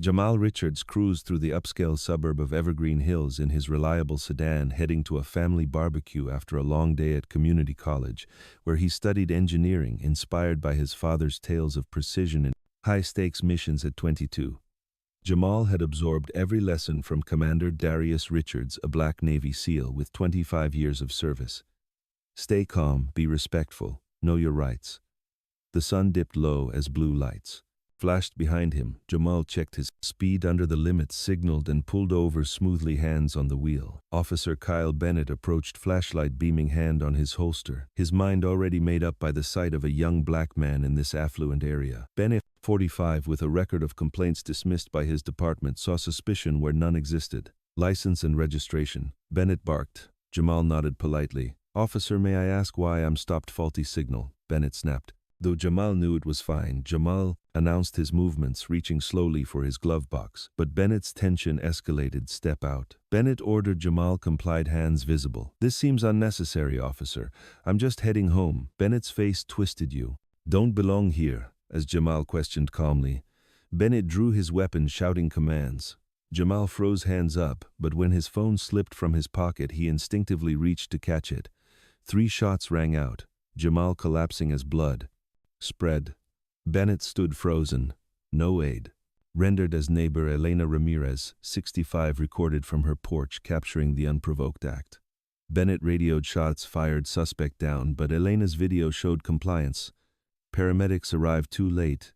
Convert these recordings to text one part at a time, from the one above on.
Jamal Richards cruised through the upscale suburb of Evergreen Hills in his reliable sedan, heading to a family barbecue after a long day at community college, where he studied engineering, inspired by his father's tales of precision and high-stakes missions at 22. Jamal had absorbed every lesson from Commander Darius Richards, a Black Navy SEAL with 25 years of service. Stay calm, be respectful, know your rights. The sun dipped low as blue lights flashed behind him. Jamal checked his speed under the limit, signaled, and pulled over smoothly, hands on the wheel. Officer Kyle Bennett approached, flashlight beaming hand on his holster, his mind already made up by the sight of a young black man in this affluent area. Bennett, 45, with a record of complaints dismissed by his department, saw suspicion where none existed. License and registration. Bennett barked. Jamal nodded politely. Officer, may I ask why I'm stopped? Faulty signal, Bennett snapped. Though Jamal knew it was fine, Jamal announced his movements, reaching slowly for his glove box. But Bennett's tension escalated. Step out. Bennett ordered. Jamal complied, hands visible. This seems unnecessary, officer. I'm just heading home. Bennett's face twisted. You don't belong here, as Jamal questioned calmly. Bennett drew his weapon, shouting commands. Jamal froze, hands up, but when his phone slipped from his pocket, he instinctively reached to catch it. 3 shots rang out, Jamal collapsing as blood spread. Bennett stood frozen. No aid. Rendered as neighbor Elena Ramirez, 65, recorded from her porch, capturing the unprovoked act. Bennett radioed, shots fired, suspect down, but Elena's video showed compliance. Paramedics arrived too late.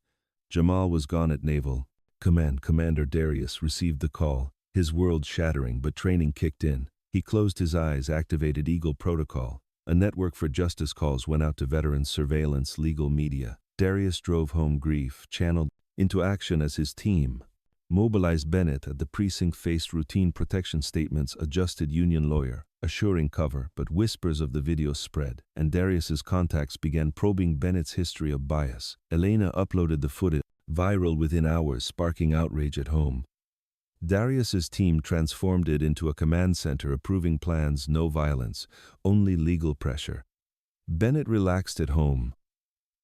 Jamal was gone at Naval Command. Commander Darius received the call, his world shattering, but training kicked in. He closed his eyes, activated Eagle Protocol. A network for justice calls went out to veterans, surveillance, legal media. Darius drove home grief, channeled into action as his team mobilized. Bennett at the precinct faced routine protection statements, adjusted union lawyer, assuring cover, but whispers of the video spread, and Darius's contacts began probing Bennett's history of bias. Elena uploaded the footage, viral within hours, sparking outrage at home. Darius's team transformed it into a command center, approving plans, no violence, only legal pressure. Bennett relaxed at home.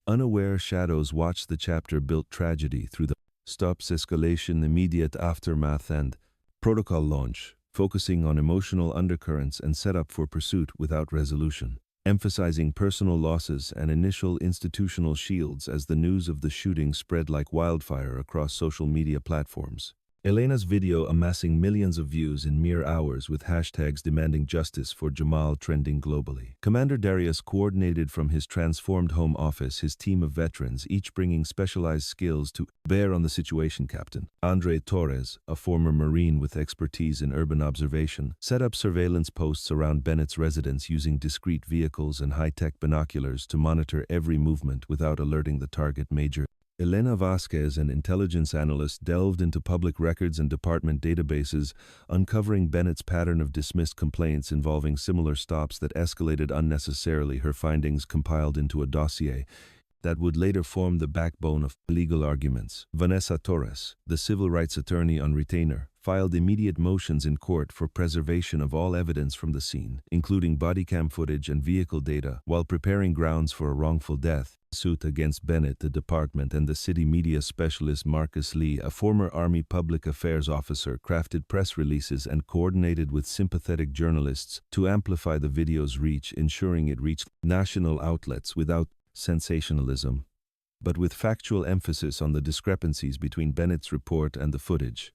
Unaware, shadows watched the chapter built tragedy through the stops escalation, immediate aftermath, and protocol launch, focusing on emotional undercurrents and setup for pursuit without resolution, emphasizing personal losses and initial institutional shields as the news of the shooting spread like wildfire across social media platforms. Elena's video amassing millions of views in mere hours, with hashtags demanding justice for Jamal trending globally. Commander Darius coordinated from his transformed home office his team of veterans, each bringing specialized skills to bear on the situation. Captain Andre Torres, a former Marine with expertise in urban observation, set up surveillance posts around Bennett's residence using discreet vehicles and high-tech binoculars to monitor every movement without alerting the target. Major Elena Vasquez, an intelligence analyst, delved into public records and department databases, uncovering Bennett's pattern of dismissed complaints involving similar stops that escalated unnecessarily. Her findings compiled into a dossier that would later form the backbone of legal arguments. Vanessa Torres, the civil rights attorney on retainer, filed immediate motions in court for preservation of all evidence from the scene, including bodycam footage and vehicle data, while preparing grounds for a wrongful death suit against Bennett. The department and the city media specialist Marcus Lee, a former Army public affairs officer, crafted press releases and coordinated with sympathetic journalists to amplify the video's reach, ensuring it reached national outlets without sensationalism, but with factual emphasis on the discrepancies between Bennett's report and the footage.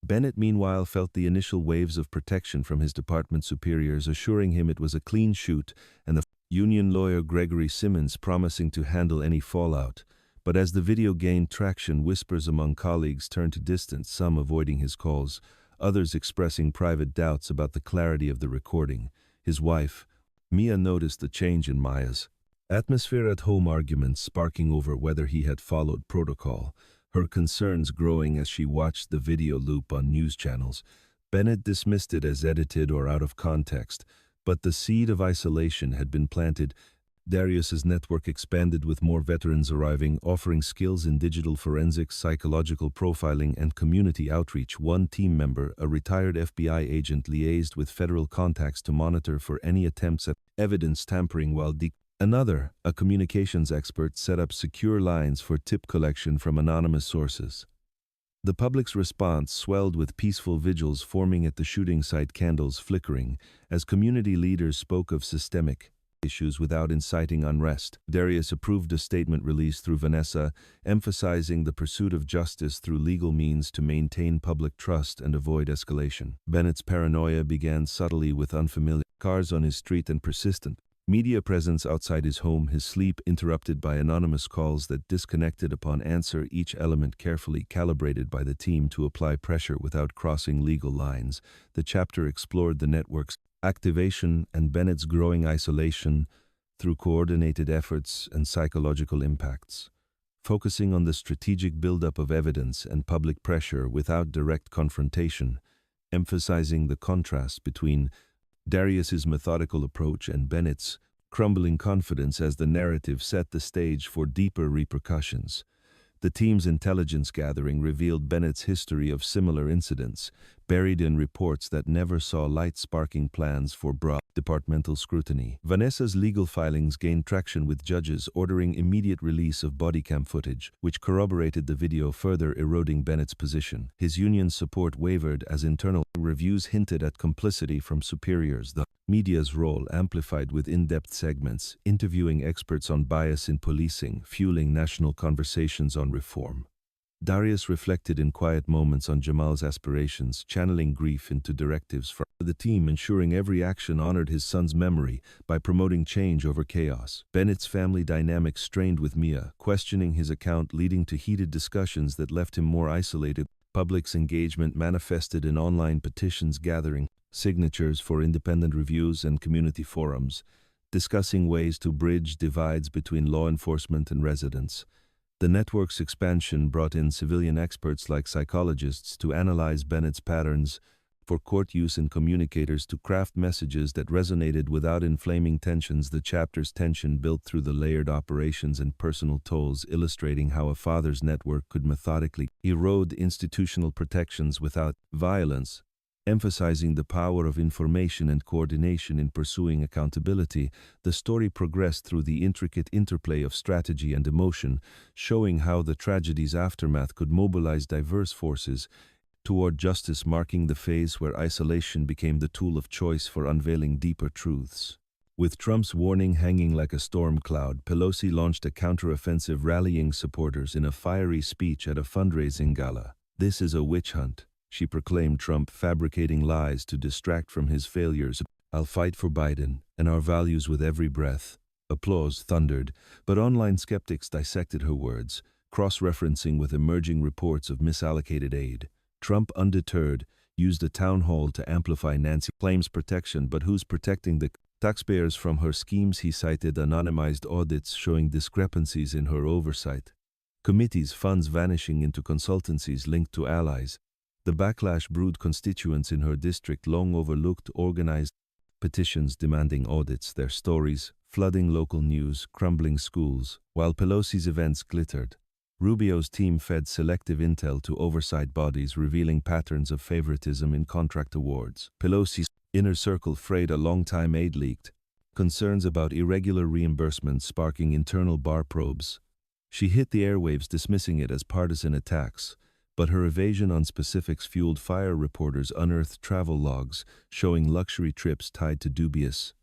Bennett, meanwhile, felt the initial waves of protection from his department superiors, assuring him it was a clean shoot, and the union lawyer Gregory Simmons promising to handle any fallout. But as the video gained traction, whispers among colleagues turned to distance, some avoiding his calls, others expressing private doubts about the clarity of the recording. His wife, Mia, noticed the change in Maya's atmosphere at home, arguments sparking over whether he had followed protocol, her concerns growing as she watched the video loop on news channels. Bennett dismissed it as edited or out of context, but the seed of isolation had been planted. Darius's network expanded, with more veterans arriving, offering skills in digital forensics, psychological profiling, and community outreach. One team member, a retired FBI agent, liaised with federal contacts to monitor for any attempts at evidence tampering, while another, a communications expert, set up secure lines for tip collection from anonymous sources. The public's response swelled with peaceful vigils forming at the shooting site, candles flickering, as community leaders spoke of systemic issues without inciting unrest. Darius approved a statement released through Vanessa, emphasizing the pursuit of justice through legal means to maintain public trust and avoid escalation. Bennett's paranoia began subtly with unfamiliar cars on his street and persistent media presence outside his home, his sleep interrupted by anonymous calls that disconnected upon answer, each element carefully calibrated by the team to apply pressure without crossing legal lines. The chapter explored the network's activation and Bennett's growing isolation through coordinated efforts and psychological impacts, focusing on the strategic buildup of evidence and public pressure without direct confrontation, emphasizing the contrast between Darius's methodical approach and Bennett's crumbling confidence as the narrative set the stage for deeper repercussions. The team's intelligence gathering revealed Bennett's history of similar incidents, buried in reports that never saw light, sparking plans for broad departmental scrutiny. Vanessa's legal filings gained traction with judges ordering immediate release of bodycam footage, which corroborated the video, further eroding Bennett's position. His union's support wavered as internal reviews hinted at complicity from superiors. The media's role amplified with in-depth segments, interviewing experts on bias in policing, fueling national conversations on reform. Darius reflected in quiet moments on Jamal's aspirations, channeling grief into directives from the team, ensuring every action honored his son's memory by promoting change over chaos. Bennett's family dynamic strained with Mia, questioning his account, leading to heated discussions that left him more isolated. Public's engagement manifested in online petitions gathering signatures for independent reviews and community forums, discussing ways to bridge divides between law enforcement and residents. The network's expansion brought in civilian experts like psychologists to analyze Bennett's patterns, for court use and communicators to craft messages that resonated without inflaming tensions. The chapter's tension built through the layered operations and personal tolls, illustrating how a father's network could methodically erode institutional protections without violence, emphasizing the power of information and coordination in pursuing accountability. The story progressed through the intricate interplay of strategy and emotion, showing how the tragedy's aftermath could mobilize diverse forces toward justice, marking the phase where isolation became the tool of choice for unveiling deeper truths. With Trump's warning hanging like a storm cloud, Pelosi launched a counteroffensive, rallying supporters in a fiery speech at a fundraising gala. "This is a witch hunt," she proclaimed, Trump fabricating lies to distract from his failures. "I'll fight for Biden and our values with every breath." Applause thundered, but online skeptics dissected her words, cross-referencing with emerging reports of misallocated aid. Trump, undeterred, used a town hall to amplify Nancy claims protection, but who's protecting the taxpayers from her schemes? He cited anonymized audits showing discrepancies in her oversight, committees' funds vanishing into consultancies linked to allies. The backlash brewed constituents in her district long overlooked, organized petitions demanding audits, their stories flooding local news, crumbling schools. While Pelosi's events glittered, Rubio's team fed selective intel to oversight bodies, revealing patterns of favoritism in contract awards. Pelosi's inner circle frayed, a long-time aide leaked, concerns about irregular reimbursements sparking internal bar probes. She hit the airwaves, dismissing it as partisan attacks, but her evasion on specifics fueled fire. Reporters unearthed travel logs showing luxury trips tied to dubious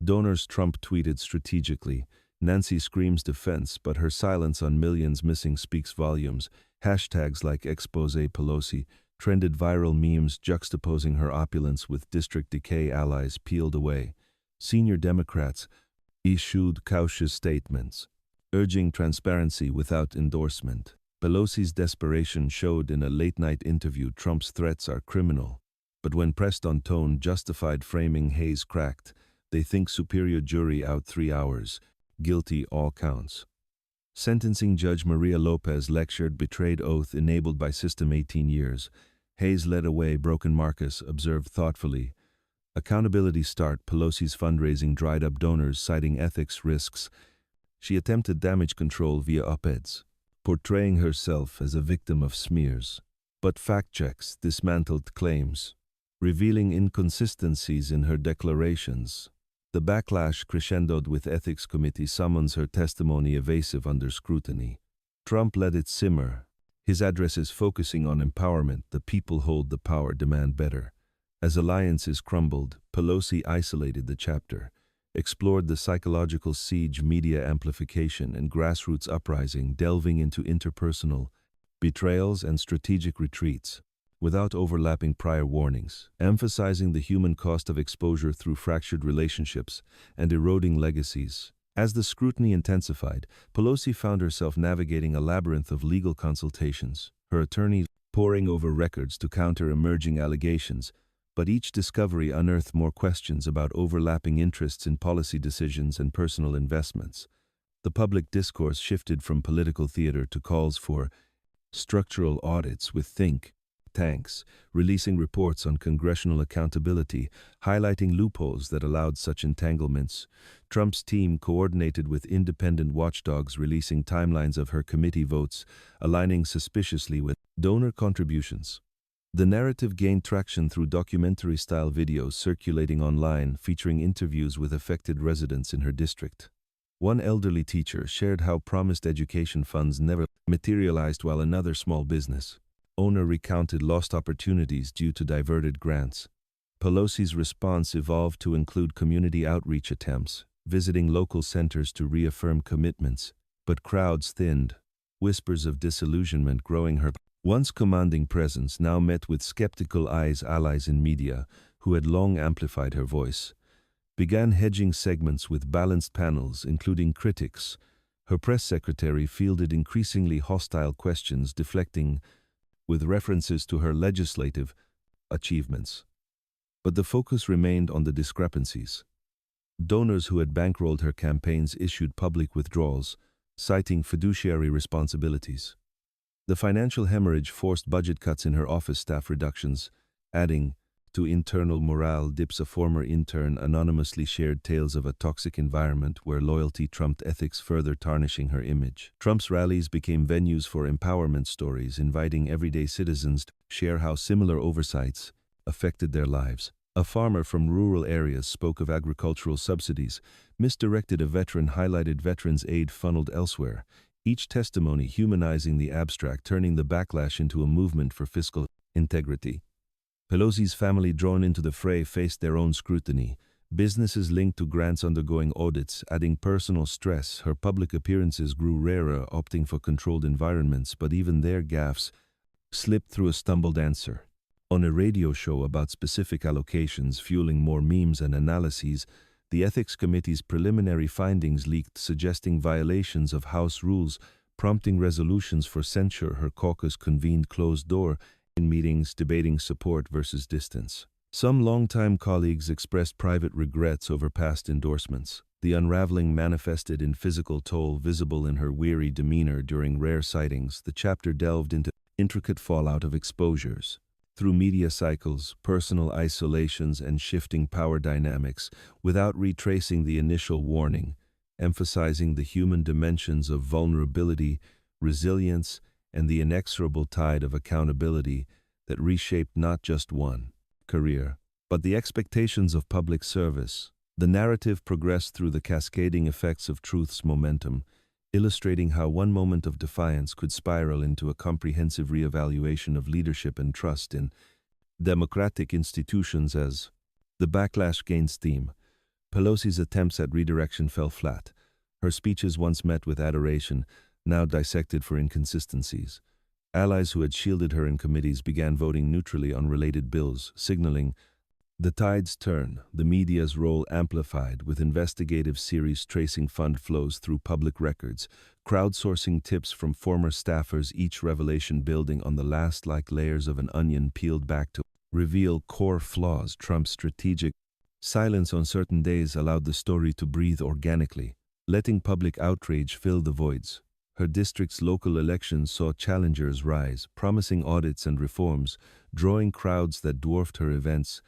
donors. Trump tweeted strategically. Nancy screams defense, but her silence on millions missing speaks volumes. Hashtags like Expose Pelosi trended, viral memes juxtaposing her opulence with district decay. Allies peeled away. Senior Democrats issued cautious statements, urging transparency without endorsement. Pelosi's desperation showed in a late-night interview. Trump's threats are criminal, but when pressed on tone, justified, framing. Hayes cracked. They think superior jury out 3 hours. Guilty, all counts. Sentencing Judge Maria Lopez lectured, betrayed oath enabled by system, 18 years. Hayes led away, broken. Marcus observed thoughtfully. Accountability start. Pelosi's fundraising dried up donors, citing ethics risks. She attempted damage control via op-eds, portraying herself as a victim of smears. But fact checks dismantled claims, revealing inconsistencies in her declarations. The backlash crescendoed with ethics committee summons, her testimony evasive under scrutiny. Trump let it simmer, His addresses focusing on empowerment, the people hold the power, demand better. As alliances crumbled, Pelosi isolated the chapter, explored the psychological siege, media amplification, and grassroots uprising, delving into interpersonal betrayals and strategic retreats, without overlapping prior warnings, emphasizing the human cost of exposure through fractured relationships and eroding legacies. As the scrutiny intensified, Pelosi found herself navigating a labyrinth of legal consultations, her attorneys poring over records to counter emerging allegations, but each discovery unearthed more questions about overlapping interests in policy decisions and personal investments. The public discourse shifted from political theater to calls for structural audits, with think tanks releasing reports on congressional accountability, highlighting loopholes that allowed such entanglements. Trump's team coordinated with independent watchdogs, releasing timelines of her committee votes, aligning suspiciously with donor contributions. The narrative gained traction through documentary-style videos circulating online, featuring interviews with affected residents in her district. One elderly teacher shared how promised education funds never materialized, while another small business owner recounted lost opportunities due to diverted grants. Pelosi's response evolved to include community outreach attempts, visiting local centers to reaffirm commitments, but crowds thinned, whispers of disillusionment growing. Her once commanding presence now met with skeptical eyes. Allies in media, who had long amplified her voice, began hedging segments with balanced panels, including critics. Her press secretary fielded increasingly hostile questions, deflecting with references to her legislative achievements. But the focus remained on the discrepancies. Donors who had bankrolled her campaigns issued public withdrawals, citing fiduciary responsibilities. The financial hemorrhage forced budget cuts in her office, staff reductions, adding to internal morale dips. A former intern anonymously shared tales of a toxic environment where loyalty trumped ethics, further tarnishing her image. Trump's rallies became venues for empowerment stories, inviting everyday citizens to share how similar oversights affected their lives. A farmer from rural areas spoke of agricultural subsidies misdirected. A veteran highlighted veterans' aid funneled elsewhere, each testimony humanizing the abstract, turning the backlash into a movement for fiscal integrity. Pelosi's family, drawn into the fray, faced their own scrutiny. Businesses linked to grants undergoing audits, adding personal stress. Her public appearances grew rarer, opting for controlled environments, but even their gaffes slipped through a stumbled answer. On a radio show about specific allocations, fueling more memes and analyses, the Ethics Committee's preliminary findings leaked, suggesting violations of House rules, prompting resolutions for censure. Her caucus convened closed-door meetings, debating support versus distance. Some longtime colleagues expressed private regrets over past endorsements. The unraveling manifested in physical toll visible in her weary demeanor during rare sightings. The chapter delved into intricate fallout of exposures through media cycles, personal isolations, and shifting power dynamics, without retracing the initial warning, emphasizing the human dimensions of vulnerability, resilience, and the inexorable tide of accountability that reshaped not just one career, but the expectations of public service. The narrative progressed through the cascading effects of truth's momentum, illustrating how one moment of defiance could spiral into a comprehensive reevaluation of leadership and trust in democratic institutions. As the backlash gained steam, Pelosi's attempts at redirection fell flat. Her speeches, once met with adoration, now dissected for inconsistencies. Allies who had shielded her in committees began voting neutrally on related bills, signaling the tide's turn. The media's role amplified, with investigative series tracing fund flows through public records, crowdsourcing tips from former staffers, each revelation building on the last, like layers of an onion peeled back to reveal core flaws. Trump's strategic silence on certain days allowed the story to breathe organically, letting public outrage fill the voids. Her district's local elections saw challengers rise, promising audits and reforms, drawing crowds that dwarfed her events.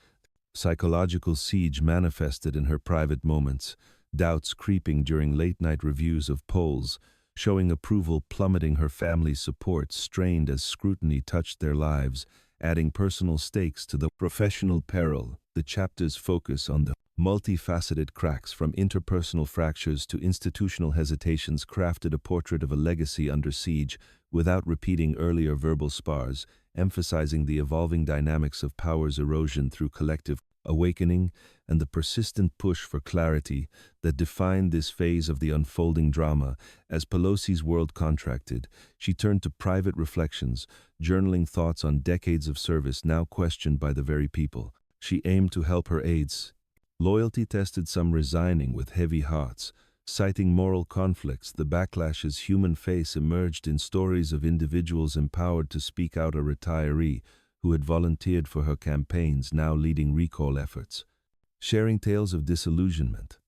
Psychological siege manifested in her private moments, doubts creeping during late-night reviews of polls, showing approval plummeting. Her family's support strained as scrutiny touched their lives, adding personal stakes to the professional peril. The chapters focus on the multifaceted cracks from interpersonal fractures to institutional hesitations, crafted a portrait of a legacy under siege without repeating earlier verbal spars, emphasizing the evolving dynamics of power's erosion through collective awakening and the persistent push for clarity that defined this phase of the unfolding drama. As Pelosi's world contracted, she turned to private reflections, journaling thoughts on decades of service now questioned by the very people she aimed to help. Her aides loyalty tested, some resigning with heavy hearts. Citing moral conflicts, the backlash's human face emerged in stories of individuals empowered to speak out. A retiree who had volunteered for her campaigns now leading recall efforts, sharing tales of disillusionment.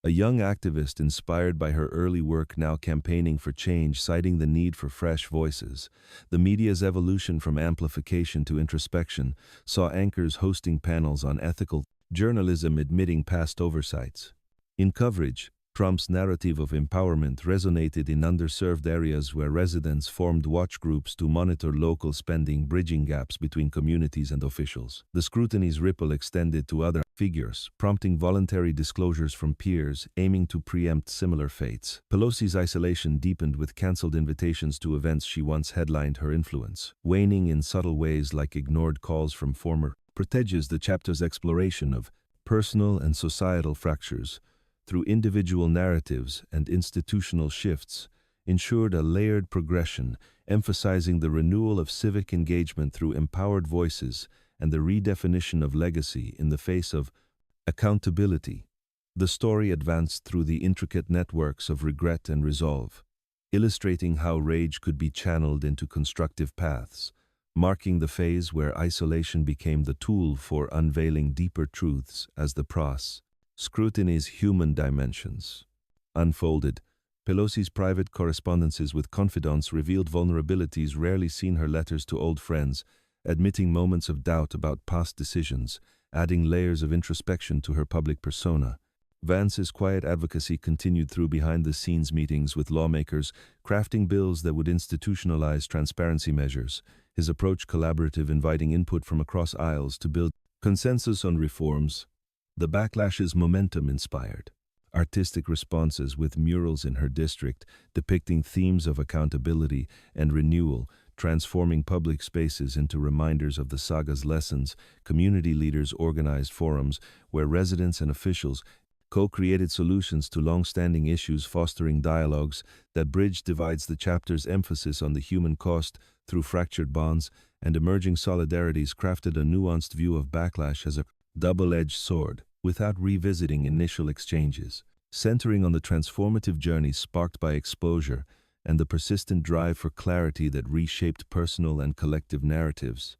A young activist inspired by her early work now campaigning for change, citing the need for fresh voices. The media's evolution from amplification to introspection saw anchors hosting panels on ethical journalism, admitting past oversights. In coverage, Trump's narrative of empowerment resonated in underserved areas where residents formed watch groups to monitor local spending, bridging gaps between communities and officials. The scrutiny's ripple extended to other figures, prompting voluntary disclosures from peers aiming to preempt similar fates. Pelosi's isolation deepened with cancelled invitations to events she once headlined, her influence waning in subtle ways like ignored calls from former Prejudice. The chapter's exploration of personal and societal fractures through individual narratives and institutional shifts ensured a layered progression, emphasizing the renewal of civic engagement through empowered voices and the redefinition of legacy in the face of accountability. The story advanced through the intricate networks of regret and resolve, illustrating how rage could be channeled into constructive paths, marking the phase where isolation became the tool for unveiling deeper truths. As the scrutiny's human dimensions unfolded, Pelosi's private correspondences with confidants revealed vulnerabilities rarely seen. Her letters to old friends, admitting moments of doubt about past decisions, adding layers of introspection to her public persona. Vance's quiet advocacy continued through behind-the-scenes meetings with lawmakers, crafting bills that would institutionalize transparency measures. His approach collaborative, inviting input from across aisles to build consensus on reforms. The backlash's momentum inspired artistic responses, with murals in her district depicting themes of accountability and renewal, transforming public spaces into reminders of the saga's lessons. Community leaders organized forums where residents and officials co-created solutions to long-standing issues, fostering dialogues that bridge divides. The chapter's emphasis on the human cost through fractured bonds and emerging solidarities crafted a nuanced view of backlash as a double-edged sword, without revisiting initial exchanges, centering on the transformative journey sparked by exposure and the persistent drive for clarity that reshaped personal and collective narratives.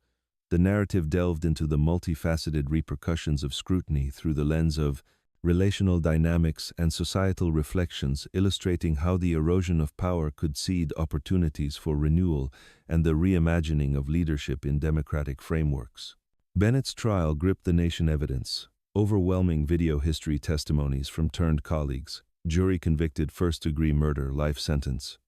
The narrative delved into the multifaceted repercussions of scrutiny through the lens of relational dynamics and societal reflections, illustrating how the erosion of power could seed opportunities for renewal and the reimagining of leadership in democratic frameworks. Bennett's trial gripped the nation. Evidence, overwhelming video history, testimonies from turned colleagues, jury convicted, first-degree murder, life sentence.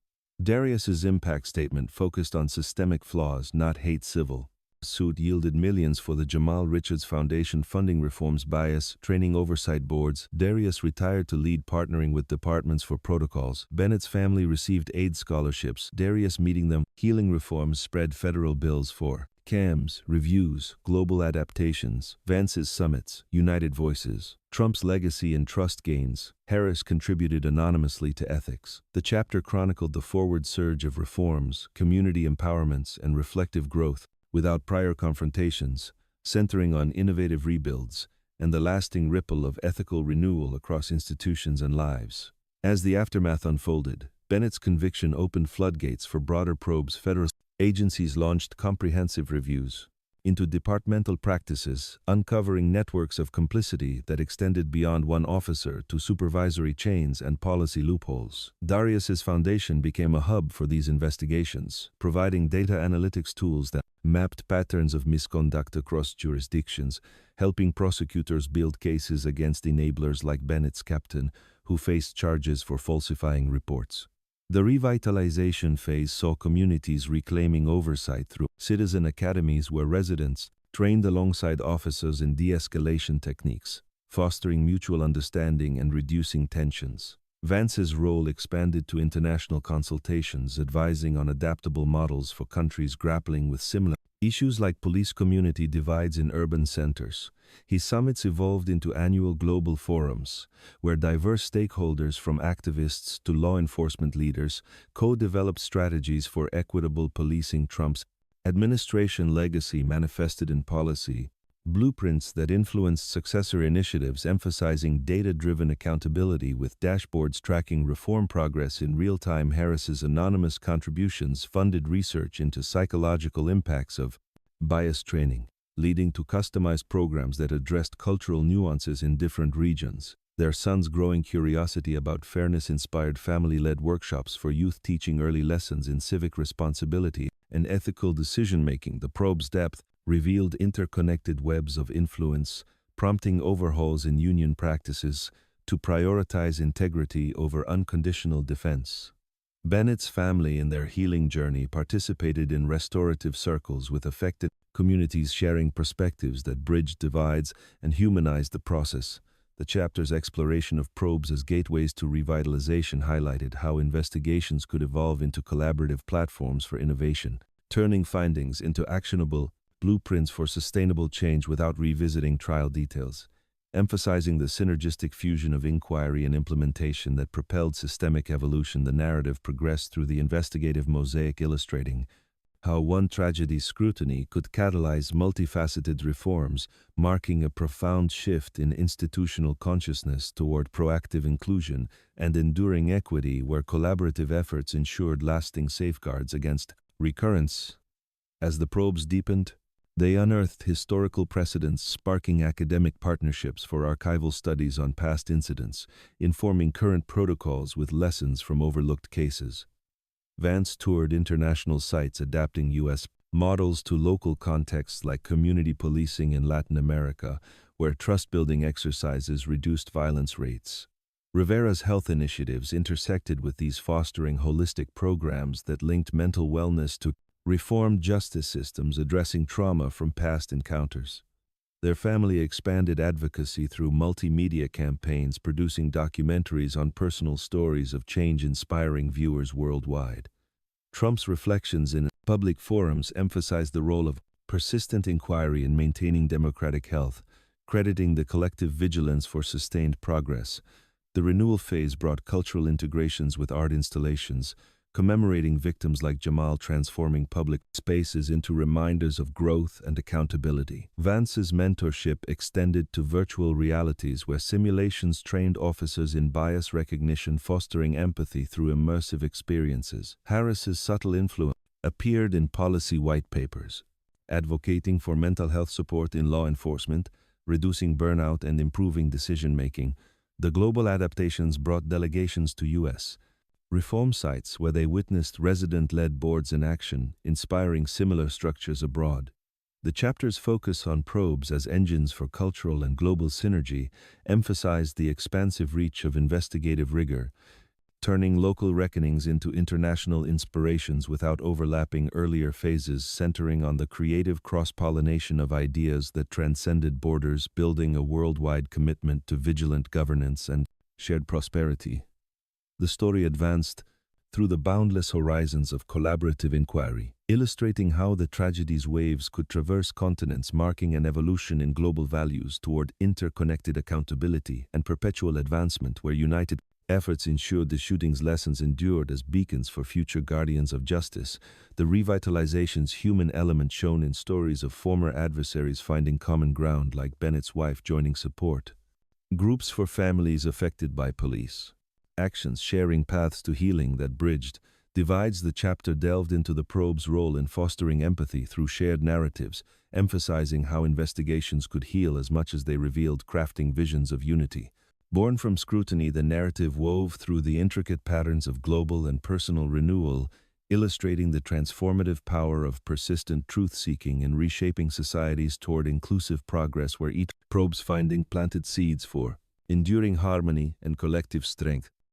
Darius's impact statement focused on systemic flaws, not hate. Civil suit yielded millions for the Jamal Richards Foundation, funding reforms, bias, training oversight boards. Darius retired to lead partnering with departments for protocols. Bennett's family received aid scholarships, Darius meeting them. Healing reforms spread federal bills for CAMs, reviews, global adaptations. Vance's summits, united voices. Trump's legacy and trust gains. Harris contributed anonymously to ethics. The chapter chronicled the forward surge of reforms, community empowerments, and reflective growth, without prior confrontations, centering on innovative rebuilds and the lasting ripple of ethical renewal across institutions and lives. As the aftermath unfolded, Bennett's conviction opened floodgates for broader probes. Federal agencies launched comprehensive reviews into departmental practices, uncovering networks of complicity that extended beyond one officer to supervisory chains and policy loopholes. Darius's foundation became a hub for these investigations, providing data analytics tools that mapped patterns of misconduct across jurisdictions, helping prosecutors build cases against enablers like Bennett's captain, who faced charges for falsifying reports. The revitalization phase saw communities reclaiming oversight through citizen academies where residents trained alongside officers in de-escalation techniques, fostering mutual understanding and reducing tensions. Vance's role expanded to international consultations, advising on adaptable models for countries grappling with similar issues like police community divides in urban centers. His summits evolved into annual global forums, where diverse stakeholders from activists to law enforcement leaders co-developed strategies for equitable policing. Trump's administration legacy manifested in policy blueprints that influenced successor initiatives emphasizing data-driven accountability with dashboards tracking reform progress in real time. Harris's anonymous contributions funded research into psychological impacts of bias training, leading to customized programs that addressed cultural nuances in different regions. Their son's growing curiosity about fairness inspired family-led workshops for youth, teaching early lessons in civic responsibility and ethical decision-making. The probe's depth revealed interconnected webs of influence, prompting overhauls in union practices to prioritize integrity over unconditional defense. Bennett's family in their healing journey participated in restorative circles with affected communities, sharing perspectives that bridged divides and humanized the process. The chapter's exploration of probes as gateways to revitalization highlighted how investigations could evolve into collaborative platforms for innovation, turning findings into actionable blueprints for sustainable change without revisiting trial details, emphasizing the synergistic fusion of inquiry and implementation that propelled systemic evolution. The narrative progressed through the investigative mosaic, illustrating how one tragedy's scrutiny could catalyze multifaceted reforms, marking a profound shift in institutional consciousness toward proactive inclusion and enduring equity, where collaborative efforts ensured lasting safeguards against recurrence. As the probes deepened, they unearthed historical precedents, sparking academic partnerships for archival studies on past incidents, informing current protocols with lessons from overlooked cases. Vance toured international sites, adapting U.S. models to local contexts like community policing in Latin America, where trust-building exercises reduced violence rates. Rivera's health initiatives intersected with these, fostering holistic programs that linked mental wellness to reformed justice systems, addressing trauma from past encounters. Their family expanded advocacy through multimedia campaigns, producing documentaries on personal stories of change, inspiring viewers worldwide. Trump's reflections in public forums emphasized the role of persistent inquiry in maintaining democratic health, crediting the collective vigilance for sustained progress. The renewal phase brought cultural integrations with art installations, commemorating victims like Jamal, transforming public spaces into reminders of growth and accountability. Vance's mentorship extended to virtual realities, where simulations trained officers in bias recognition, fostering empathy through immersive experiences. Harris's subtle influence appeared in policy white papers, advocating for mental health support in law enforcement, reducing burnout and improving decision-making. The global adaptations brought delegations to U.S. reform sites, where they witnessed resident-led boards in action, inspiring similar structures abroad. The chapter's focus on probes as engines for cultural and global synergy emphasized the expansive reach of investigative rigor, turning local reckonings into international inspirations without overlapping earlier phases, centering on the creative cross-pollination of ideas that transcended borders, building a worldwide commitment to vigilant governance and shared prosperity. The story advanced through the boundless horizons of collaborative inquiry, illustrating how the tragedy's waves could traverse continents, marking an evolution in global values toward interconnected accountability and perpetual advancement, where united efforts ensured the shooting's lessons endured as beacons for future guardians of justice. The revitalization's human element shone in stories of former adversaries finding common ground, like Bennett's wife joining support groups for families affected by police actions, sharing paths to healing that bridged divides. The chapter delved into the probe's role in fostering empathy through shared narratives, emphasizing how investigations could heal as much as they revealed, crafting visions of unity. Born from scrutiny, the narrative wove through the intricate patterns of global and personal renewal, illustrating the transformative power of persistent truth-seeking in reshaping societies toward inclusive progress, where each probe's finding planted seeds for enduring harmony and collective strength.